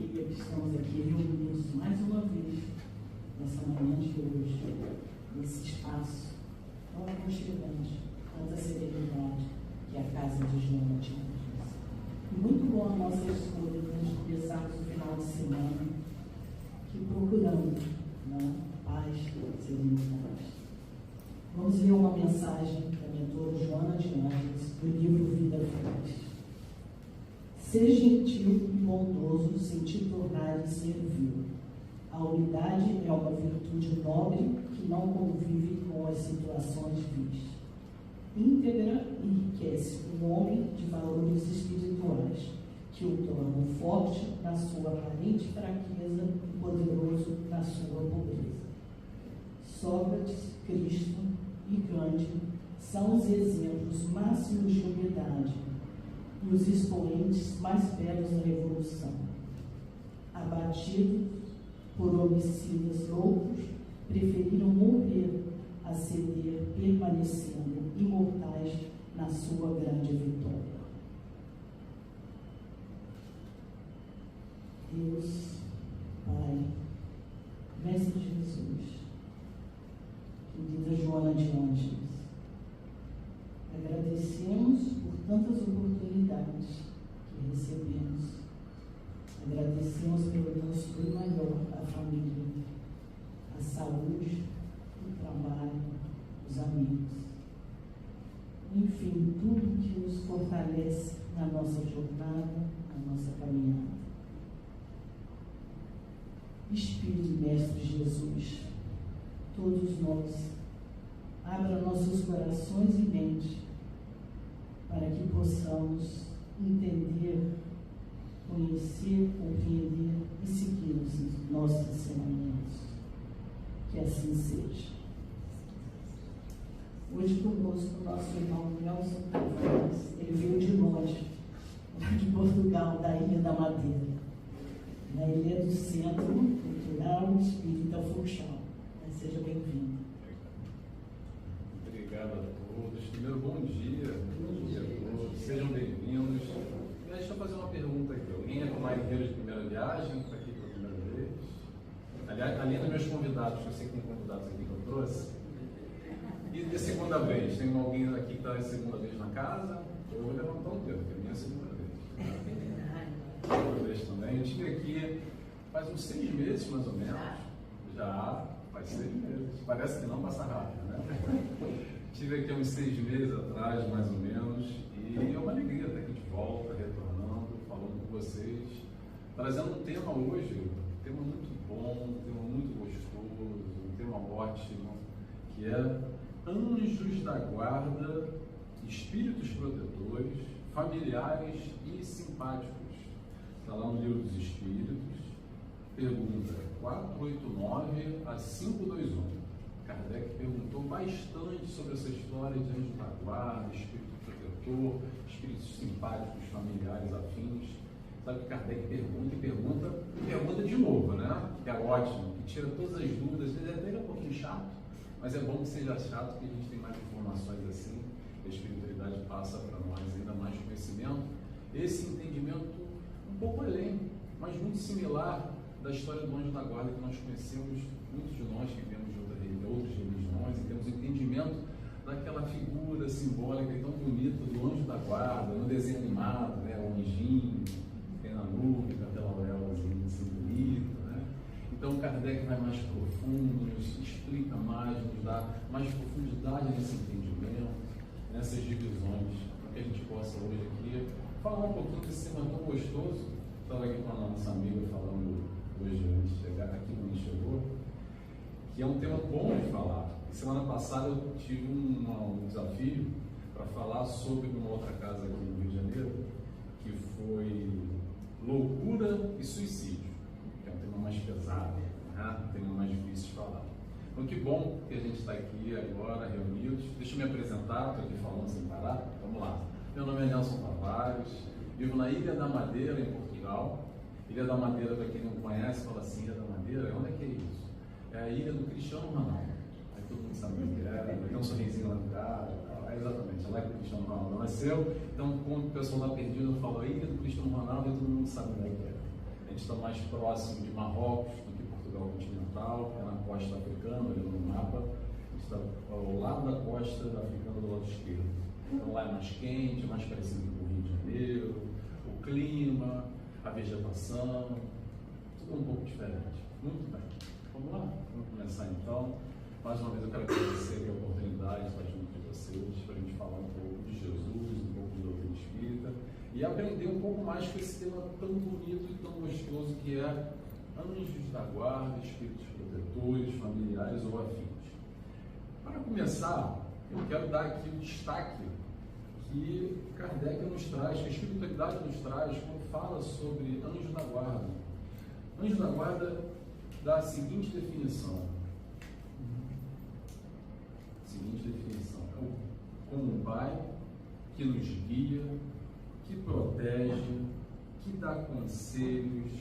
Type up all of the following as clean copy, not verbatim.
Estamos aqui reunidos mais uma vez nessa manhã de hoje, nesse espaço tão aconchegante, tanta serenidade, que é a casa de Joana de Anjos. Muito bom a nossa escolha de começarmos o final de semana que procurando, né, paz e serenidade. Vamos ler uma mensagem da mentora Joana de Anjos do livro Vida Feliz. Ser gentil e bondoso sem te tornar servil. A humildade é uma virtude nobre que não convive com as situações vis. Íntegra enriquece um homem de valores espirituais, que o tornam forte na sua aparente fraqueza e poderoso na sua pobreza. Sócrates, Cristo e Gandhi são os exemplos máximos de humildade e os expoentes mais belos da revolução. Abatidos por homicidas loucos, preferiram morrer a ceder, permanecendo imortais na sua grande vitória. Deus, Pai, Mestre Jesus, querida Joana de Anjos, agradecemos por tantas oportunidades que recebemos. Agradecemos pelo nosso bem maior, a família, a saúde, o trabalho, os amigos. Enfim, tudo que nos fortalece na nossa jornada, na nossa caminhada. Espírito Mestre Jesus, todos nós, abra nossos corações e mente para que possamos entender, conhecer, compreender e seguir os nossos ensinamentos. Que assim seja. Hoje conosco o nosso irmão Nelson Tavares. Ele veio de longe, de Portugal, da Ilha da Madeira. Ele é do Centro Cultural Espírita Funchal. Seja bem-vindo. Obrigado a todos. Primeiro, bom dia. Bom dia a todos. Sejam bem-vindos. Deixa eu fazer uma pergunta aqui. Alguém é marinheiro de primeira viagem? Está aqui pela primeira vez? Aliás, além dos meus convidados, que eu sei que tem convidados aqui que eu trouxe. E de segunda vez? Tem alguém aqui que está a segunda vez na casa? Eu vou levantar um dedo, porque é a minha segunda vez. Segunda vez também. Eu estive aqui faz uns 6 meses, mais ou menos. Já faz 6 meses. Parece que não passa rápido, né? Estive aqui há uns 6 meses atrás, mais ou menos, e é uma alegria estar aqui de volta, retornando, falando com vocês, trazendo um tema hoje, um tema muito bom, um tema muito gostoso, um tema ótimo, que é anjos da guarda, espíritos protetores, familiares e simpáticos. Está lá no Livro dos Espíritos, pergunta 489 a 521. Kardec perguntou bastante sobre essa história de anjo da guarda, espírito protetor, espíritos simpáticos, familiares, afins. Sabe que Kardec pergunta e pergunta de novo, né? Que é ótimo, que tira todas as dúvidas. Até é um pouquinho chato, mas é bom que seja chato, porque a gente tem mais informações assim. A espiritualidade passa para nós ainda mais conhecimento. Esse entendimento um pouco além, mas muito similar da história do anjo da guarda que nós conhecemos, muitos de nós que vemos de outras religiões e temos entendimento daquela figura simbólica e tão bonita do anjo da guarda, no desenho animado, né? O anjinho, tem na nuvem, com aquela auréolazinha assim bonita, né? Então Kardec vai mais profundo, nos explica mais, nos dá mais profundidade nesse entendimento, nessas divisões, para que a gente possa hoje aqui falar um pouquinho desse tema tão gostoso. Estava aqui com a nossa amiga falando hoje antes de chegar aqui quando chegou, que é um tema bom de falar. Semana passada eu tive um desafio para falar sobre uma outra casa aqui no Rio de Janeiro, que foi loucura e suicídio, que é um tema mais pesado, né? Um tema mais difícil de falar. Então que bom que a gente está aqui agora reunidos. Deixa eu me apresentar, estou aqui falando sem parar. Vamos lá. Meu nome é Nelson Tavares, vivo na Ilha da Madeira, em Portugal. Ilha da Madeira, para quem não conhece, fala assim, Ilha da Madeira, onde é que é isso? É a ilha do Cristiano Ronaldo. Aí todo mundo sabe o que é, tem um sorrisinho lá no cara. É exatamente, é lá que o Cristiano Ronaldo nasceu. Então, quando o pessoal lá perdido, eu falo a ilha do Cristiano Ronaldo e todo mundo sabe onde é que é. A gente está mais próximo de Marrocos do que Portugal continental, é na costa africana, olhando no mapa. A gente está ao lado da costa africana do lado esquerdo. Então lá é mais quente, mais parecido com o Rio de Janeiro, o clima, a vegetação, tudo um pouco diferente. Muito bem. Vamos lá? Vamos começar então. Mais uma vez eu quero agradecer a oportunidade de estar junto de vocês para a gente falar um pouco de Jesus, um pouco de doutrina espírita e aprender um pouco mais com esse tema tão bonito e tão gostoso que é anjos da guarda, espíritos protetores, familiares ou afins. Para começar, eu quero dar aqui o destaque que Kardec nos traz, que a espiritualidade nos traz quando fala sobre anjos da guarda. Anjo da guarda dá a seguinte definição. Como um pai que nos guia, que protege, que dá conselhos,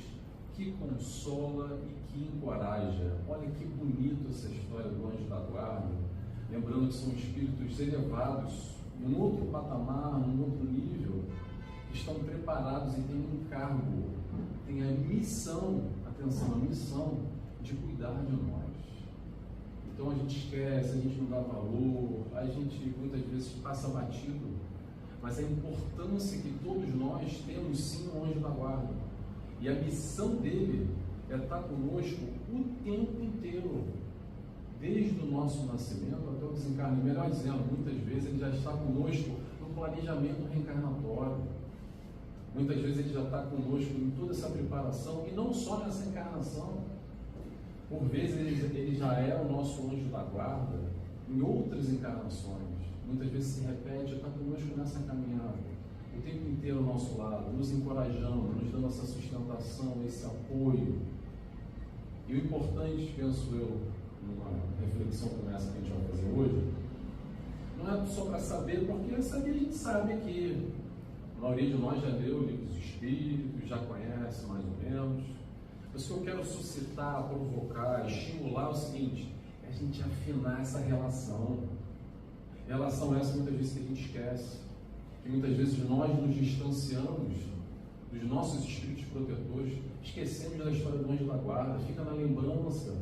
que consola e que encoraja. Olha que bonito essa história do anjo da guarda, lembrando que são espíritos elevados, num outro patamar, num outro nível, que estão preparados e têm um encargo, têm a missão, atenção, a missão de cuidar de nós. Então a gente esquece, a gente não dá valor, a gente muitas vezes passa batido, mas a importância que todos nós temos sim um anjo da guarda. E a missão dele é estar conosco o tempo inteiro, desde o nosso nascimento até o desencarne. Melhor dizendo, muitas vezes ele já está conosco no planejamento reencarnatório. Muitas vezes ele já está conosco em toda essa preparação, e não só nessa encarnação. Por vezes ele já é o nosso anjo da guarda em outras encarnações. Muitas vezes se repete, está conosco nessa caminhada, o tempo inteiro ao nosso lado, nos encorajando, nos dando essa sustentação, esse apoio. E o importante, penso eu, numa reflexão como essa que a gente vai fazer hoje, não é só para saber, porque saber a gente sabe que a maioria de nós já leu o Livro dos Espíritos, já conhece mais ou menos. Mas o que eu quero suscitar, provocar, estimular é o seguinte: é a gente afinar essa relação. Relação essa muitas vezes que a gente esquece, que muitas vezes nós nos distanciamos dos nossos espíritos protetores, esquecemos da história do anjo da guarda, fica na lembrança,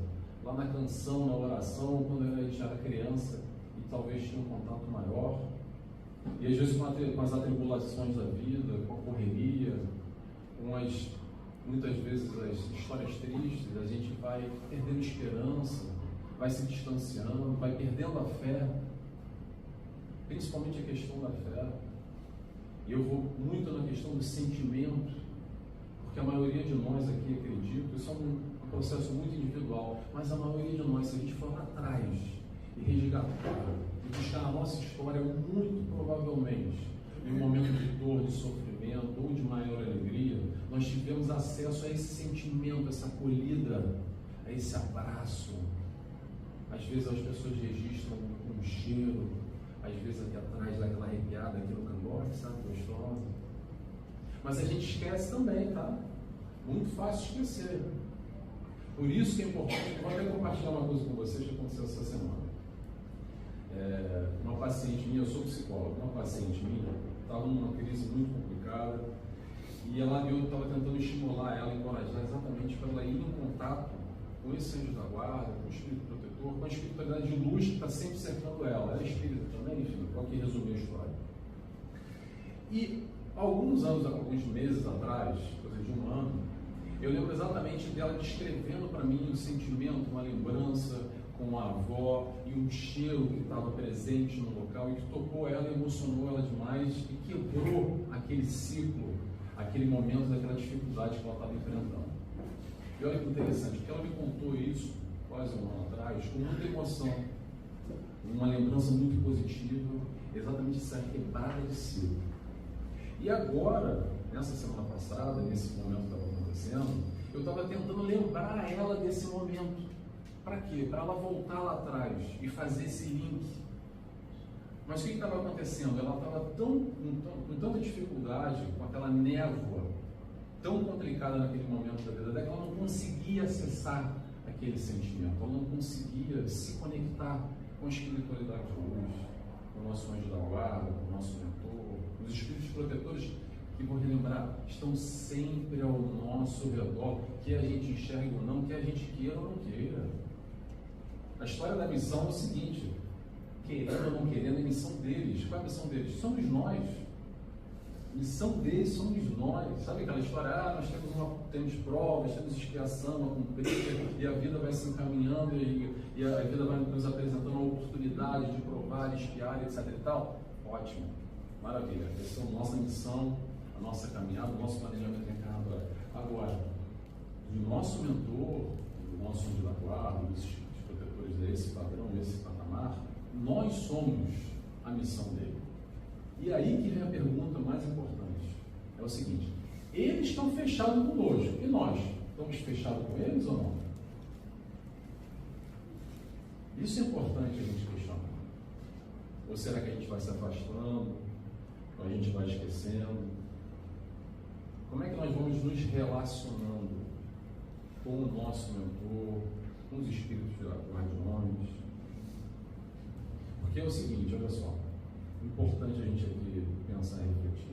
lá na canção, na oração, quando a gente era criança e talvez tinha um contato maior. E às vezes com as atribulações da vida, com a correria, muitas vezes as histórias tristes, a gente vai perdendo esperança, vai se distanciando, vai perdendo a fé, principalmente a questão da fé. E eu vou muito na questão do sentimento, porque a maioria de nós aqui, acredito, isso é um processo muito individual, mas a maioria de nós, se a gente for lá atrás e resgatar e buscar a nossa história, muito provavelmente, em um momento de dor, de sofrimento ou de maior alegria, nós tivemos acesso a esse sentimento, essa acolhida, a esse abraço. Às vezes as pessoas registram um cheiro, às vezes aqui atrás daquela arrepiada aqui no cangote, sabe, gostosa. Mas a gente esquece também, tá? Muito fácil esquecer. Por isso que é importante, vou até compartilhar uma coisa com vocês que aconteceu essa semana. Uma paciente minha, eu sou psicólogo, uma paciente minha estava numa crise muito complicada e eu estava tentando estimular ela, encorajar exatamente para ela ir em contato com esse anjo da guarda, com o espírito protetor, com a espiritualidade de luz que está sempre cercando ela. Ela é espírita também, enfim, vou aqui resumir a história. E alguns meses atrás, coisa de um ano, eu lembro exatamente dela descrevendo para mim um sentimento, uma lembrança com a avó e um cheiro que estava presente no local e que tocou ela, emocionou ela demais e quebrou aquele ciclo, aquele momento daquela dificuldade que ela estava enfrentando. E olha que interessante, porque ela me contou isso quase um ano atrás com muita emoção, uma lembrança muito positiva, exatamente essa quebrada de ciclo. E agora, nessa semana passada, nesse momento que estava acontecendo, eu estava tentando lembrar ela desse momento. Para quê? Para ela voltar lá atrás e fazer esse link. Mas o que estava acontecendo? Ela estava com tanta dificuldade, com aquela névoa tão complicada naquele momento da vida dela, que ela não conseguia acessar aquele sentimento, ela não conseguia se conectar com a espiritualidade de luz, com o nosso anjo da guarda, com o nosso mentor, os espíritos protetores que, vou relembrar, estão sempre ao nosso redor, que a gente enxergue ou não, que a gente queira ou não queira. A história da missão é o seguinte: querendo ou não querendo, é a missão deles. Qual é a missão deles? Somos nós. A missão deles somos nós. Sabe aquela história? Nós temos provas, temos expiação a cumprir, e a vida vai se encaminhando, e a vida vai nos apresentando a oportunidade de provar, de expiar, etc. e tal. Ótimo, maravilha. Essa é a nossa missão, a nossa caminhada, o nosso planejamento encarnador. Agora, o nosso mentor, o nosso anjo da guarda, os protetores desse padrão, esse patamar, nós somos a missão dele. E aí que vem a pergunta mais importante. É o seguinte: eles estão fechados conosco, e nós? Estamos fechados com eles ou não? Isso é importante a gente questionar. Ou será que a gente vai se afastando? Ou a gente vai esquecendo? Como é que nós vamos nos relacionando com o nosso mentor, com os espíritos guardiões? Porque é o seguinte, olha só, importante a gente aqui pensar e refletir.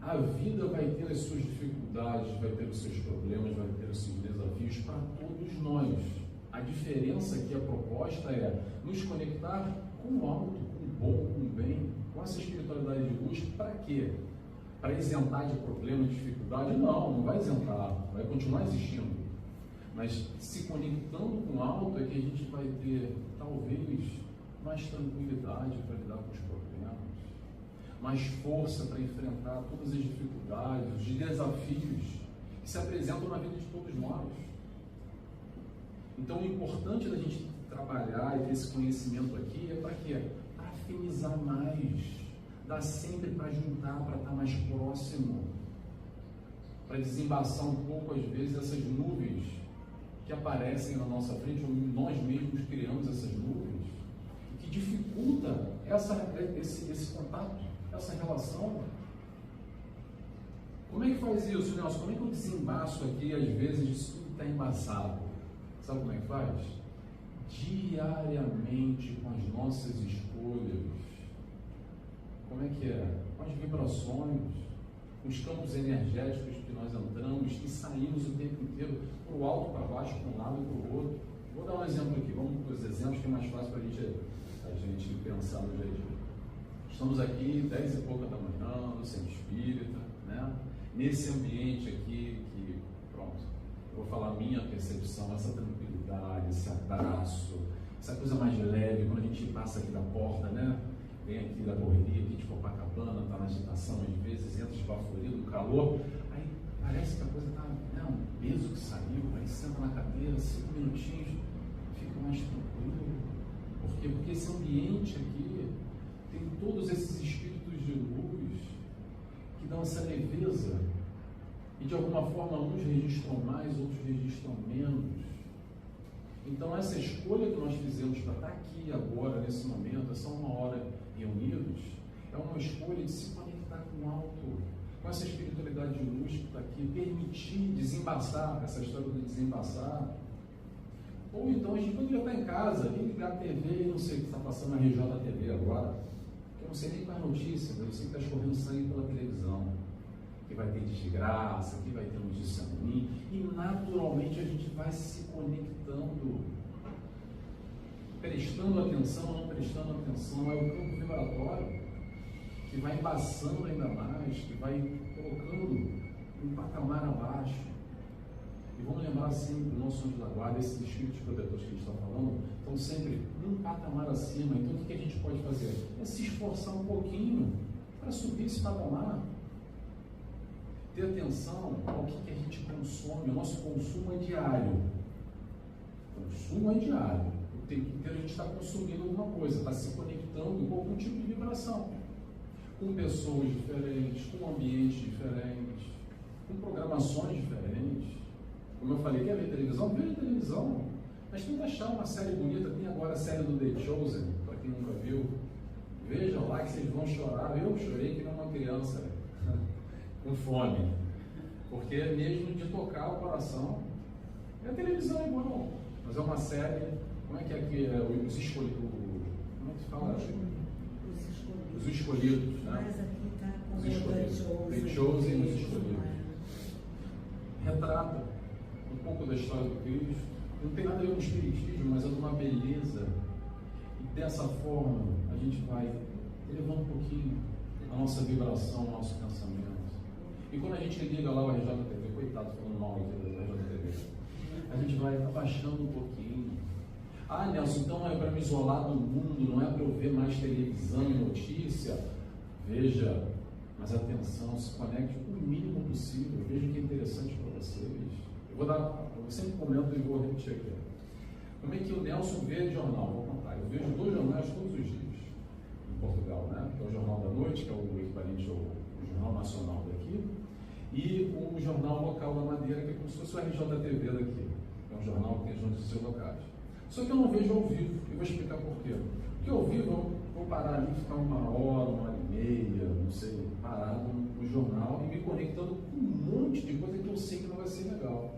A vida vai ter as suas dificuldades, vai ter os seus problemas, vai ter os seus desafios para todos nós. A diferença que a proposta é nos conectar com o alto, com o bom, com o bem, com essa espiritualidade de luz. Para quê? Para isentar de problema, de dificuldade? Não vai isentar, vai continuar existindo. Mas se conectando com o alto é que a gente vai ter, talvez, mais tranquilidade para lidar com os problemas, mais força para enfrentar todas as dificuldades, os desafios que se apresentam na vida de todos nós. Então, o importante da gente trabalhar e ter esse conhecimento aqui é para quê? Para afinizar mais, dar sempre para juntar, para estar mais próximo, para desembaçar um pouco, às vezes, essas nuvens que aparecem na nossa frente, ou nós mesmos criamos essas nuvens, que dificulta esse contato, essa relação. Como é que faz isso, Nelson? Como é que eu desembaço aqui, às vezes, isso tudo está embaçado? Sabe como é que faz? Diariamente, com as nossas escolhas. Como é que é? Com as vibrações, com os campos energéticos que nós entramos e saímos o tempo inteiro, para o alto, para baixo, para um lado e para o outro. Vou dar um exemplo aqui, vamos para os exemplos que é mais fácil para a gente pensar no dia a dia. Estamos aqui 10 e pouca da manhã, no centro espírita, né? Nesse ambiente aqui, que, pronto, eu vou falar a minha percepção, essa tranquilidade, esse abraço, essa coisa mais leve, quando a gente passa aqui da porta, né? Vem aqui da correria, aqui de Copacabana, está na agitação, às vezes entra esbaforido, no calor, aí parece que a coisa está, né, um peso que saiu, aí senta na cadeira, 5 minutinhos, fica mais tranquilo. Por quê? Porque esse ambiente aqui tem todos esses espíritos de luz que dão essa leveza, e de alguma forma uns registram mais, outros registram menos. Então essa escolha que nós fizemos para estar aqui agora, nesse momento, essa 1 hora reunidos, é uma escolha de se conectar com o alto, com essa espiritualidade de luz que está aqui, permitir desembaçar, essa história de desembaçar. Ou então a gente poderia estar em casa e ligar a TV e não sei o que está passando na RJTV agora, que eu não sei nem qual é a notícia, mas eu sei que está escorrendo sangue pela televisão, que vai ter desgraça, que vai ter notícia ruim, e naturalmente a gente vai se conectando, prestando atenção ou não prestando atenção. É o campo vibratório que vai embaçando ainda mais, que vai colocando um patamar abaixo. E vamos lembrar sempre do nosso anjo da guarda, esses espíritos protetores que a gente está falando, estão sempre um patamar acima. Então o que a gente pode fazer? É se esforçar um pouquinho para subir esse patamar. Ter atenção ao que a gente consome. O nosso consumo é diário. O consumo é diário. O tempo inteiro a gente está consumindo alguma coisa, está se conectando com algum tipo de vibração. Com pessoas diferentes, com ambientes diferentes, com programações diferentes. Como eu falei, quer ver televisão? Veja televisão. Mas tenta achar uma série bonita. Tem agora a série do The Chosen, para quem nunca viu. Veja lá que vocês vão chorar. Eu chorei que nem uma criança, com fome. Porque é mesmo de tocar o coração. E a televisão é igual, mas é uma série. Como é que os escolhidos? Como é que se fala? Os escolhidos, né? Mas aqui está os escolhidos. The Chosen, os escolhidos. Retrata um pouco da história do Cristo. Não tem nada a ver com o espiritismo, mas é de uma beleza. E dessa forma, a gente vai elevando um pouquinho a nossa vibração, o nosso pensamento. E quando a gente liga lá o RJTV, coitado, falando mal aqui do RJTV, a gente vai abaixando um pouquinho. Ah, Nelson, então é para me isolar do mundo, não é para eu ver mais televisão e notícia. Veja, mas atenção, se conecte o mínimo possível, veja o que é interessante para vocês. Eu sempre comento e vou repetir aqui. Como é que o Nelson vê jornal? Vou contar. Eu vejo 2 jornais todos os dias em Portugal, né? Que é o Jornal da Noite, que é o equivalente ao Jornal Nacional daqui, e o Jornal Local da Madeira, que é como se fosse o RJTV daqui. É um jornal que tem as notícias locais. Só que eu não vejo ao vivo, e vou explicar por quê. Porque ao vivo eu vou parar ali, ficar 1 hora, 1h30, não sei, parado no jornal e me conectando com um monte de coisa que eu sei que não vai ser legal.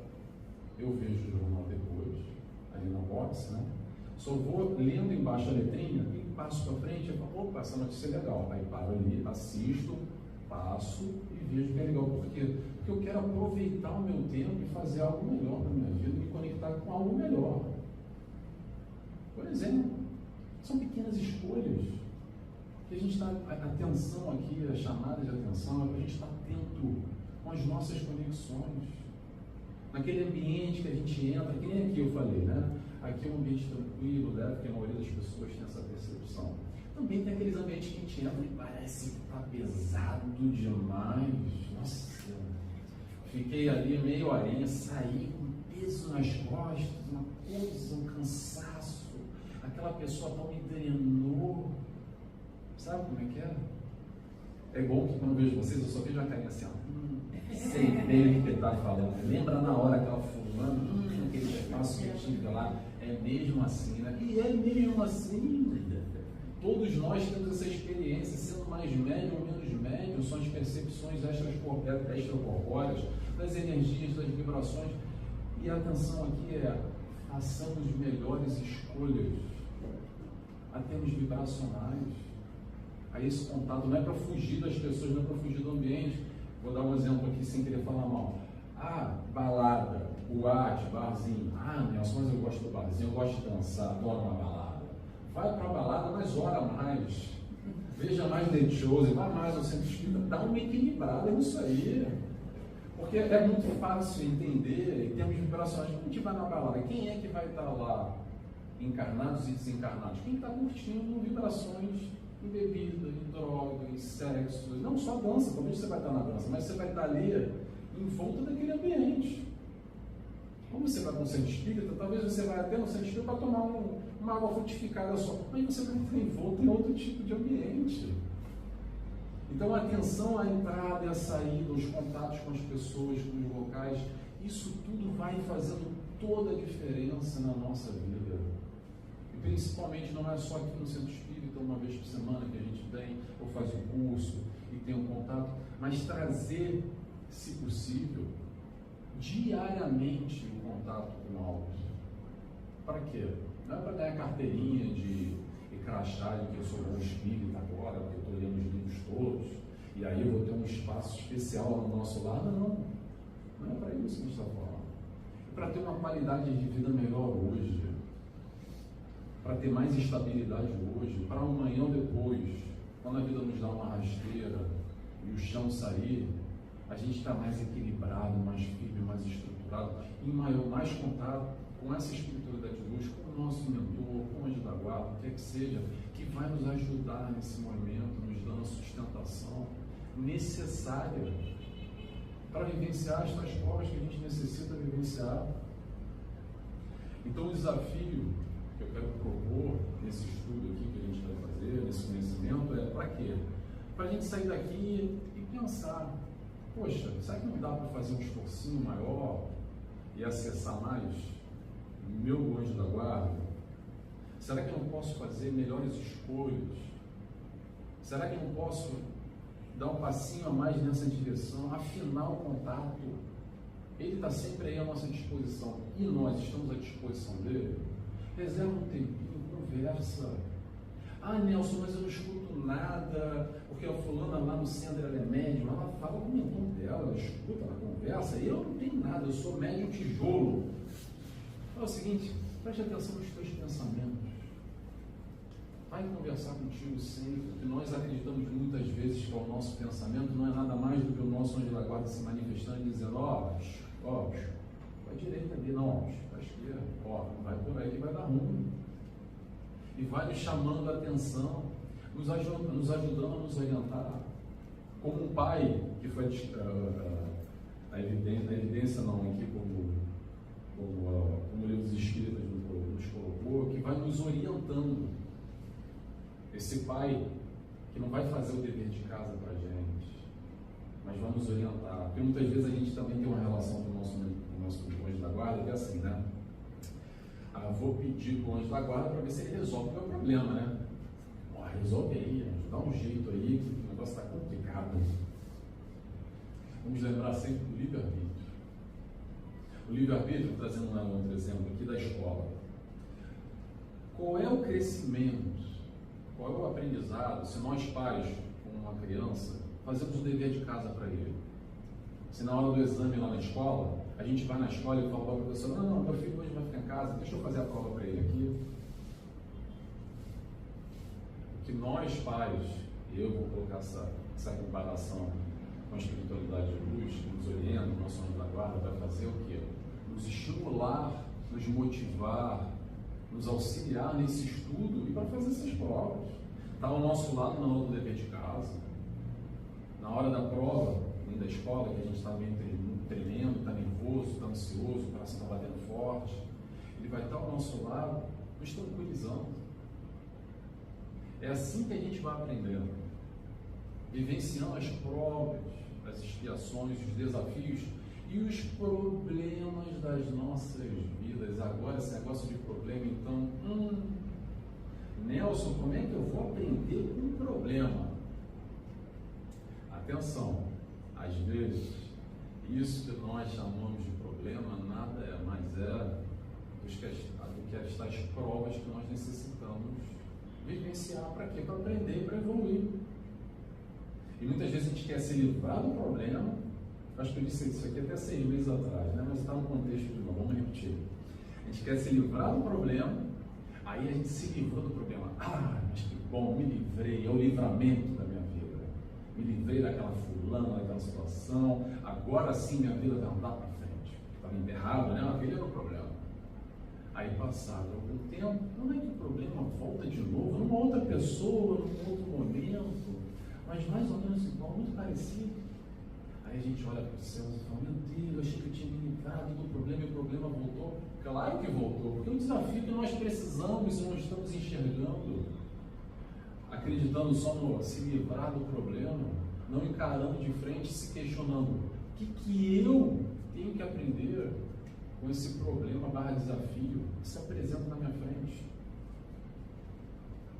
Eu vejo o jornal depois, ali na box, né? Só vou lendo embaixo a letrinha e passo para frente e falo, opa, essa notícia é legal. Aí paro ali, assisto, passo e vejo que é legal. Por quê? Porque eu quero aproveitar o meu tempo e fazer algo melhor na minha vida, me conectar com algo melhor. Por exemplo, são pequenas escolhas que a gente está, a atenção aqui, a chamada de atenção, é para a gente estar atento com as nossas conexões. Naquele ambiente que a gente entra, que nem aqui eu falei, né? Aqui é um ambiente tranquilo, leve, porque a maioria das pessoas tem essa percepção. Também tem aqueles ambientes que a gente entra e parece que está pesado demais. Nossa, fiquei ali meia horinha, saí com peso nas costas, uma coisa, um cansaço. Aquela pessoa não me drenou. Sabe como é que é? É bom que quando eu vejo vocês, eu só vejo a carinha assim, ó. Sei bem o que ele está falando. Lembra na hora aquela fulana, aquele espaço que eu tive lá. É mesmo assim, né? E é mesmo assim. Todos nós temos essa experiência, sendo mais médio ou menos médio, são as percepções extracorpóreas, das energias, das vibrações. E a atenção aqui é, façamos melhores escolhas, a termos vibracionais. Aí esse contato não é para fugir das pessoas, não é para fugir do ambiente. Vou dar um exemplo aqui sem querer falar mal. Ah, balada, boate, barzinho. Ah, Nelson, mas eu gosto do barzinho, eu gosto de dançar, adoro uma balada. Vai para a balada, mas ora mais. Veja mais The Chosen, vai mais ao centro espírita, dá uma equilibrada nisso aí. Porque é muito fácil entender em termos vibracionais. Quando a gente vai na balada, quem é que vai estar lá? Encarnados e desencarnados? Quem está curtindo vibrações em bebida, em droga, em sexo, não só dança, talvez você vai estar na dança, mas você vai estar ali em volta daquele ambiente. Como você vai para um centro espírita, talvez você vai até no centro espírita para tomar uma água frutificada só, mas você vai estar em volta em outro tipo de ambiente. Então a atenção à entrada e à saída, os contatos com as pessoas, com os locais, isso tudo vai fazendo toda a diferença na nossa vida. E principalmente não é só aqui no centro espírita, uma vez por semana que a gente vem ou faz um curso e tem um contato, mas trazer, se possível, diariamente o contato com algo. Para quê? Não é para ganhar carteirinha de crachá de que eu sou bom espírita agora, porque eu estou lendo os livros todos, e aí eu vou ter um espaço especial ao nosso lado. Não, não é para isso que a gente está falando. É para ter uma qualidade de vida melhor hoje, para ter mais estabilidade hoje, para amanhã ou depois, quando a vida nos dá uma rasteira e o chão sair, a gente está mais equilibrado, mais firme, mais estruturado, em mais contato com essa espiritualidade de luz, com o nosso mentor, com o anjo da guarda, o que é que seja, que vai nos ajudar nesse momento, nos dando a sustentação necessária para vivenciar as tais provas que a gente necessita vivenciar. Então o desafio que eu quero propor nesse estudo aqui que a gente vai fazer, nesse conhecimento, é para quê? Para a gente sair daqui e pensar, poxa, será que não dá para fazer um esforcinho maior e acessar mais o meu anjo da guarda? Será que eu não posso fazer melhores escolhas? Será que eu não posso dar um passinho a mais nessa direção, afinar o contato? Ele está sempre aí à nossa disposição e nós estamos à disposição dele. Reserva um tempinho, conversa. Ah, Nelson, mas eu não escuto nada, porque a fulana lá no centro ela é médium, ela fala com o irmão dela, ela escuta, ela conversa, e eu não tenho nada, eu sou médium tijolo. É o seguinte, preste atenção nos teus pensamentos. Vai conversar contigo sempre, porque nós acreditamos muitas vezes que o nosso pensamento não é nada mais do que o nosso anjo da guarda se manifestando e dizendo, ó, vai direita ali, não, vai esquerda, vai por aí que vai dar ruim. E vai nos chamando a atenção, nos ajudando a nos orientar. Como um pai, que foi a evidência não, aqui como o livro dos Espíritas nos colocou, que vai nos orientando. Esse pai que não vai fazer o dever de casa para a gente, mas vai nos orientar. Porque muitas vezes a gente também tem uma relação com o nosso anjo da guarda, que é assim, né? Vou pedir para o anjo da guarda para ver se ele resolve o meu problema, né? Resolve aí, dá um jeito aí, que o negócio está complicado. Vamos lembrar sempre do livre-arbítrio. O livre-arbítrio, trazendo um outro exemplo aqui da escola. Qual é o crescimento, qual é o aprendizado, se nós pais, com uma criança, fazemos o dever de casa para ele? Se na hora do exame lá na escola, a gente vai na escola e fala para o professor, não, meu filho hoje vai ficar em casa, deixa eu fazer a prova para ele aqui. O que nós pais, eu vou colocar essa comparação com a espiritualidade de luz, que nos orienta, o nosso anjo da guarda, vai fazer o quê? Nos estimular, nos motivar, nos auxiliar nesse estudo e para fazer essas provas. Está ao nosso lado na hora do dever de casa, na hora da prova, da escola, que a gente está meio tremendo, está nervoso, está ansioso, o coração está batendo forte. Ele vai estar ao nosso lado, nos tranquilizando. É assim que a gente vai aprendendo, vivenciando as provas, as expiações, os desafios e os problemas das nossas vidas. Agora, esse negócio de problema, então, Nelson, como é que eu vou aprender com um problema? Atenção, às vezes, isso que nós chamamos de problema nada mais é do que estas provas que nós necessitamos vivenciar. Para quê? Para aprender e para evoluir. E muitas vezes a gente quer se livrar do problema. Acho que eu disse isso aqui até 6 meses atrás, né? Mas está no contexto de novo, vamos repetir. A gente quer se livrar do problema, aí a gente se livrou do problema. Mas que bom, me livrei, é o livramento da minha vida. Me livrei daquela fulana, daquela situação, agora sim minha vida vai andar para frente. Estava enterrado, né? Aquele era o problema. Aí passado algum tempo, não é que o problema volta de novo, numa outra pessoa, num outro momento, mas mais ou menos igual, muito parecido. Aí a gente olha para os céus e fala, meu Deus, eu achei que eu tinha me livrado do problema e o problema voltou. Claro que voltou, porque é um desafio que nós precisamos e não estamos enxergando, acreditando só no se livrar do problema, não encarando de frente, se questionando o que eu tenho que aprender com esse problema /desafio que se apresenta na minha frente.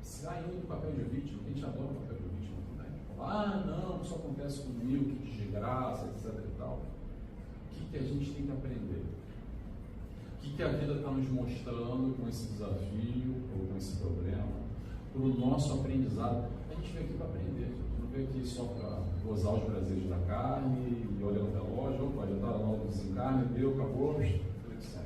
Saindo do papel de vítima, que a gente adora o papel de vítima, né? Não, isso acontece comigo, que desgraça, etc e tal. O que a gente tem que aprender? O que a vida está nos mostrando com esse desafio ou com esse problema, para o nosso aprendizado? A gente veio aqui para aprender, gente não veio aqui só para gozar os prazeres da carne e olhar no relógio, opa, já está na hora do desencarne, deu, acabou, tudo segue.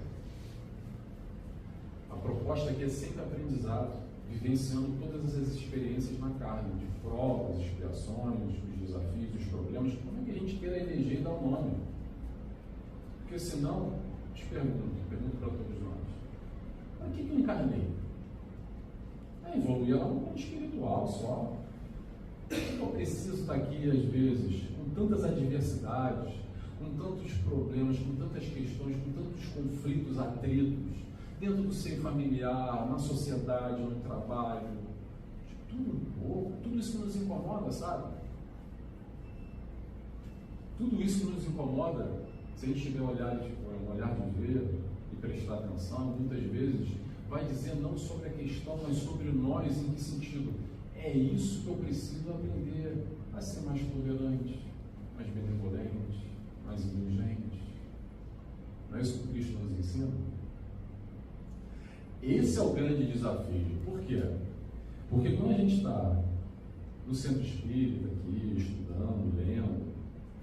A proposta aqui é sempre aprendizado, vivenciando todas essas experiências na carne, de provas, expiações, os desafios, os problemas, como é que a gente queira eleger e dar um nome? Porque senão, te pergunto para todos nós, para que eu encarnei? Evoluir lá no mundo espiritual só. Eu preciso estar aqui, às vezes, com tantas adversidades, com tantos problemas, com tantas questões, com tantos conflitos, atritos, dentro do seio familiar, na sociedade, no trabalho, de tudo um pouco, tudo isso que nos incomoda, sabe? Tudo isso que nos incomoda, se a gente tiver um olhar de ver e prestar atenção, muitas vezes vai dizer não sobre a questão, mas sobre nós. Em que sentido? É isso que eu preciso aprender a ser mais tolerante, mais benevolente, mais indulgente. Não é isso que o Cristo nos ensina? Esse é o grande desafio. Por quê? Porque quando a gente está no centro espírita aqui, estudando, lendo,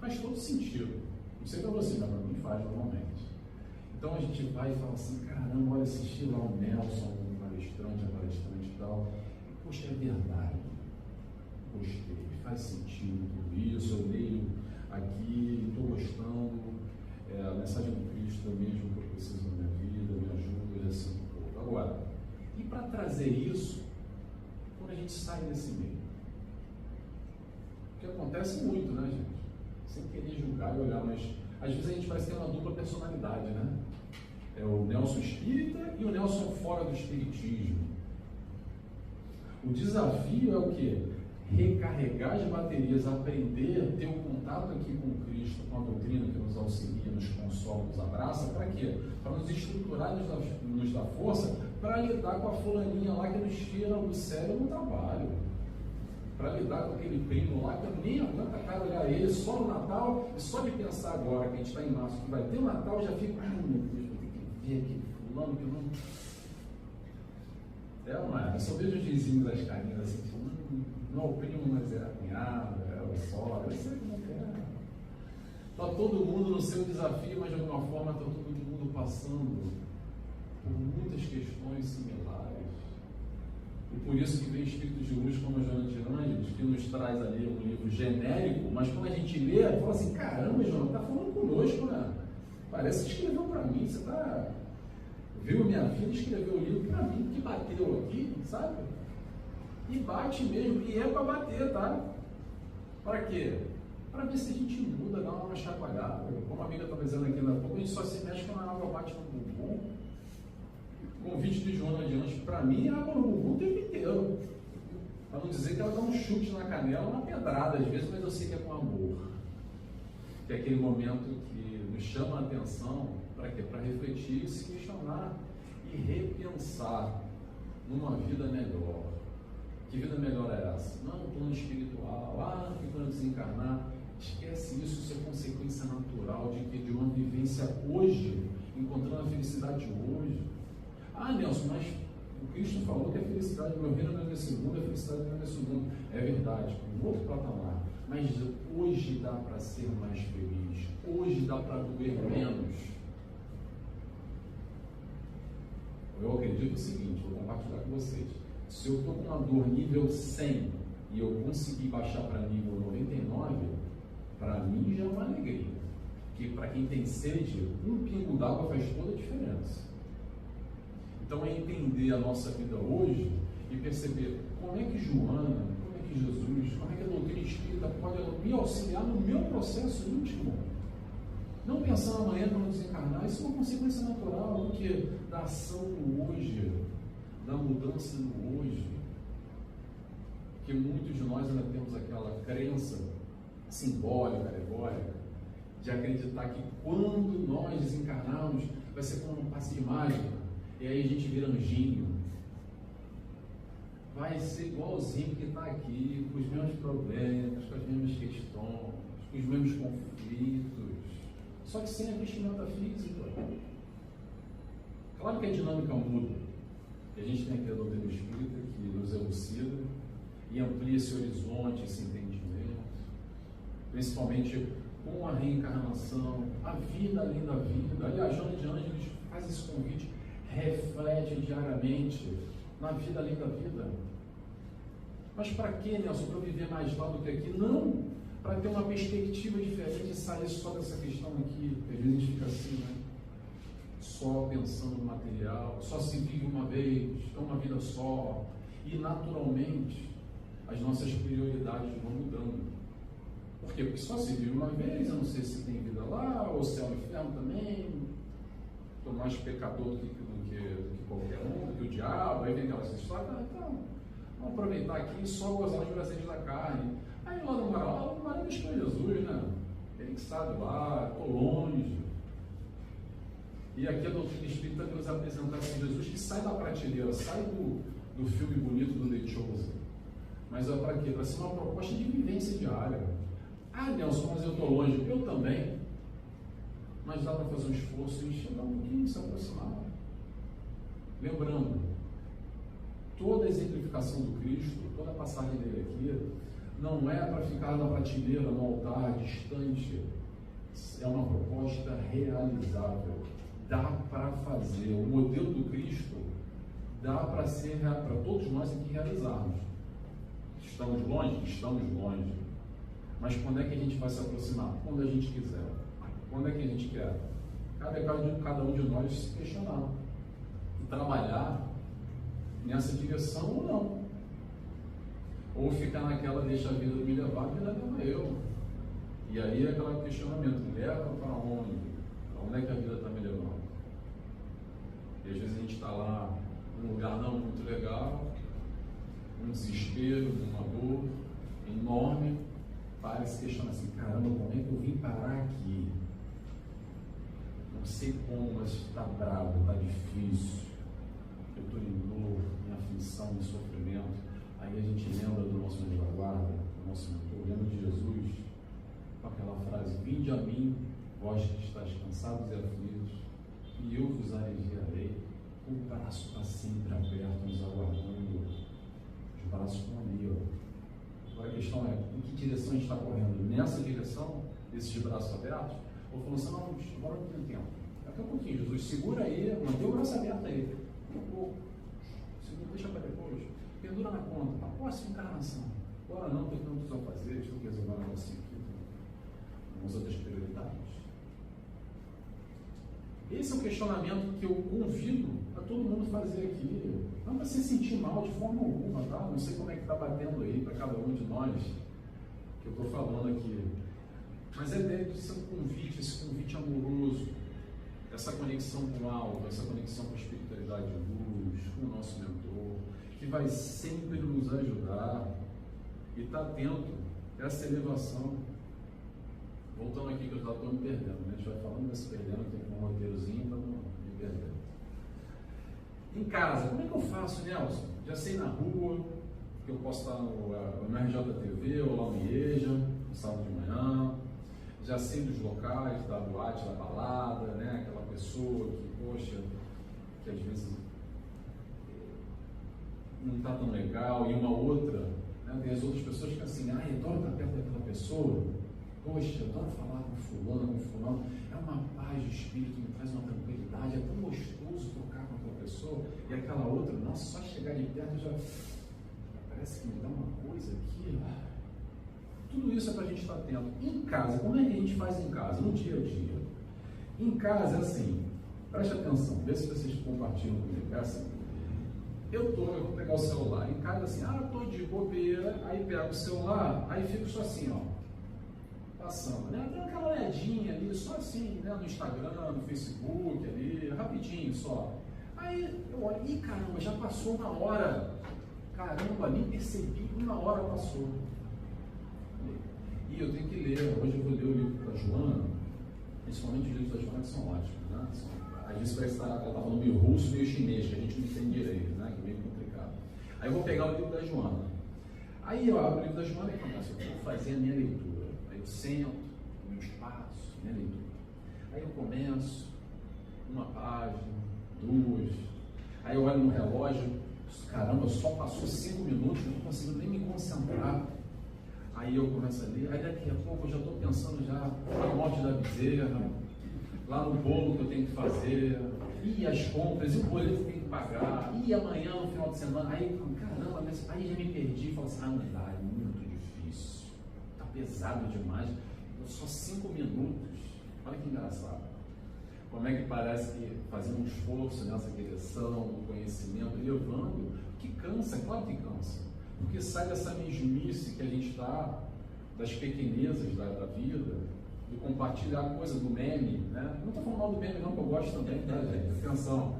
faz todo sentido. Não sei para você, mas para mim faz normalmente. Então a gente vai e fala assim, caramba, olha, assisti lá o Nelson, a palestrante e tal. Poxa, é verdade. Gostei, faz sentido tudo isso, eu leio aqui, estou gostando, a mensagem do Cristo é mesmo que eu preciso na minha vida, me ajuda, e assim um pouco. Agora, e para trazer isso, quando a gente sai desse meio? Porque acontece muito, né, gente? Sem querer julgar e olhar, mas às vezes a gente parece ter uma dupla personalidade, né? É o Nelson espírita e o Nelson fora do espiritismo. O desafio é o quê? Recarregar as baterias, aprender, ter um contato aqui com Cristo, com a doutrina que nos auxilia, nos consola, nos abraça, para quê? Para nos estruturar, nos dar força, para lidar com a fulaninha lá que nos tira o cérebro no trabalho, para lidar com aquele primo lá que eu nem aguento a cara olhar ele só no Natal, e só de pensar agora que a gente está em março, que vai ter o Natal, já fico, ai meu Deus, vou ter que ver aquele fulano que não... Eu só vejo os vizinhos das carinhas assim, não é o primo, mas é a cunhada, é o sogra, eu sei como é. Está todo mundo no seu desafio, mas de alguma forma está todo mundo passando por muitas questões similares. E por isso que vem Espíritos de Luz como a Joana de Ângeles, que nos traz ali um livro genérico, mas quando a gente lê, fala assim, caramba, Joana, está falando conosco, né? Parece que escreveu para mim, você está... Viu minha vida, escreveu o livro para mim, que bateu aqui, sabe? E bate mesmo, e é para bater, tá? Para quê? Para ver se a gente muda, dá uma chacoalhada. Como a amiga está dizendo aqui na pouco, a gente só se mexe quando a água bate no bumbum. O convite de Joana de Anjos, para mim, é água no bumbum o tempo inteiro. Para não dizer que ela dá um chute na canela, uma pedrada às vezes, mas eu sei que é com amor. Que é aquele momento que nos chama a atenção, para quê? Para refletir, se questionar e repensar numa vida melhor. Que vida melhor é essa? Não é um plano espiritual, que quando desencarnar, esquece isso, isso é consequência natural de uma vivência hoje, encontrando a felicidade hoje. Nelson, mas o Cristo falou que a felicidade do meu reino não é nesse mundo, a felicidade não é nesse mundo. É verdade, um outro patamar. Mas hoje dá para ser mais feliz, hoje dá para doer menos. Eu acredito o seguinte, vou compartilhar com vocês. Se eu estou com uma dor nível 100 e eu conseguir baixar para nível 99, para mim já é uma alegria. Porque para quem tem sede, um pingo d'água faz toda a diferença. Então é entender a nossa vida hoje e perceber como é que Joana, como é que Jesus, como é que a doutrina espírita pode me auxiliar no meu processo íntimo. Não pensar amanhã quando desencarnar, isso é uma consequência natural do que? Da ação do hoje, da mudança no hoje. Que muitos de nós ainda temos aquela crença simbólica, alegórica, de acreditar que quando nós desencarnarmos, vai ser como um passe de mágica, e aí a gente vira anjinho. Vai ser igualzinho que está aqui, com os mesmos problemas, com as mesmas questões, com os mesmos conflitos, só que sem a vestimenta física. Claro que a dinâmica muda. A gente tem aqui a doutrina espírita que nos elucida e amplia esse horizonte, esse entendimento, principalmente com a reencarnação, a vida além da vida. Aliás, Joana de Ângeles faz esse convite, reflete diariamente na vida além da vida. Mas para que, Nelson? Para eu viver mais lá do que aqui? Não! Para ter uma perspectiva diferente e sair só dessa questão aqui, que às vezes a gente fica assim, né? Só pensando no material, só se vive uma vez, é uma vida só, e naturalmente as nossas prioridades vão mudando. Por quê? Porque só se vive uma vez, eu não sei se tem vida lá, ou céu e inferno também, estou mais pecador do que qualquer um, do que o diabo, aí vem aquelas histórias, então, vamos aproveitar aqui e só gozar os prazeres da carne. Aí lá no Moral é buscar Jesus, né? Ele que sabe lá, estou longe. E aqui a doutrina espírita nos apresenta assim, Jesus que sai da prateleira, sai do filme bonito do The Chosen. Mas é para quê? Para ser uma proposta de vivência diária. Nelson, mas eu estou longe. Eu também. Mas dá para fazer um esforço e chegar um pouquinho, se aproximar. Lembrando, toda a exemplificação do Cristo, toda a passagem dele aqui, não é para ficar na prateleira, no altar, distante. É uma proposta realizável. Dá para fazer. O modelo do Cristo dá para todos nós aqui realizarmos. Estamos longe? Estamos longe. Mas quando é que a gente vai se aproximar? Quando a gente quiser. Quando é que a gente quer? Cabe a cada um de nós se questionar e trabalhar nessa direção ou não. Ou ficar naquela, deixa a vida me levar, a vida leva eu. E aí é aquele questionamento, leva para onde? Para onde é que a vida está me levando? E às vezes a gente está lá num lugar não muito legal, um desespero, uma dor enorme, para se questionar assim, caramba, como é que eu vim parar aqui? Não sei como, mas está bravo, está difícil, eu estou em dor, em aflição, em sofrimento. Aí a gente lembra do nosso anjo da guarda, do nosso mentor, lembra de Jesus, com aquela frase, vinde a mim, vós que estáis cansados e aflitos, e eu vos aliviarei. O braço está sempre aberto, nos aguardando, os braços estão ali, ó. Agora a questão é, em que direção a gente está correndo? Nessa direção, esses braços abertos? Ou falando assim, não, agora não tem tempo. Daqui a pouquinho, Jesus, segura aí, mantém o braço aberto aí. Um pouco. Segura, deixa para depois. Pendura na conta, na próxima encarnação. Agora não, tem tantos a fazer, deixa eu resolver um negocinho aqui. Vamos outras prioridades. Esse é o questionamento que eu convido a todo mundo fazer aqui. Não para se sentir mal de forma alguma, tá? Não sei como é que está batendo aí para cada um de nós que eu estou falando aqui. Mas deve ser um convite, esse convite amoroso, essa conexão com o alto, essa conexão com a espiritualidade de luz, com o nosso mentor, que vai sempre nos ajudar e está atento a essa elevação. Voltando aqui que eu já estou me perdendo, né? A gente vai falando, vai se perdendo, tem um roteirozinho para não me perder. Em casa, como é que eu faço, Nelson? Já sei na rua, que eu posso estar no RJTV ou lá no IEJA, no sábado de manhã. Já sei dos locais, da boate, da balada, né? Aquela pessoa que, poxa, que às vezes não está tão legal, e uma outra, né? Tem as outras pessoas que assim, ai, adoro estar perto daquela pessoa. Poxa, adoro falar com fulano, é uma paz de espírito, me traz uma tranquilidade, é tão gostoso trocar com aquela pessoa, e aquela outra, nossa, só chegar de perto já parece que me dá uma coisa aqui. Tudo isso é para a gente estar atento. Em casa, como é que a gente faz em casa, no dia a dia? Em casa, assim, preste atenção, vê se vocês compartilham comigo, é assim, eu vou pegar o celular, em casa assim, eu estou de bobeira, aí pego o celular, aí fico só assim, ó, passando, né? Dando aquela olhadinha ali, só assim, né? No Instagram, no Facebook ali, rapidinho só. Aí eu olho, ih caramba, já passou uma hora. Caramba, nem percebi, uma hora passou. E eu tenho que ler, hoje eu vou ler o livro da Joana, principalmente os livros da Joana que são ótimos, né? Às vezes parece que ela está falando meio russo, meio chinês, que a gente não entende direito, né? Que é meio complicado. Aí eu vou pegar o livro da Joana. Aí eu abro o livro da Joana e começo, eu vou fazer a minha leitura. Eu sento, no meu espaço, minha leitura. Aí eu começo, uma página, duas. Aí eu olho no relógio, caramba, só passou 5 minutos, não consigo nem me concentrar. Aí eu começo a ler, aí daqui a pouco eu já estou pensando já na morte da bezerra, lá no bolo que eu tenho que fazer, e as compras, e o boleto que eu tenho que pagar, e amanhã no final de semana. Aí, caramba, aí já me perdi e falo assim, não dá, é muito difícil. Pesado demais, só 5 minutos. Olha que engraçado. Como é que parece que fazendo um esforço nessa direção, do conhecimento, levando, que cansa, claro que cansa, porque sai dessa mesmice que a gente está, das pequenezas da vida, de compartilhar a coisa do meme, né? Não estou falando mal do meme não, que eu gosto também, tá, gente? Atenção.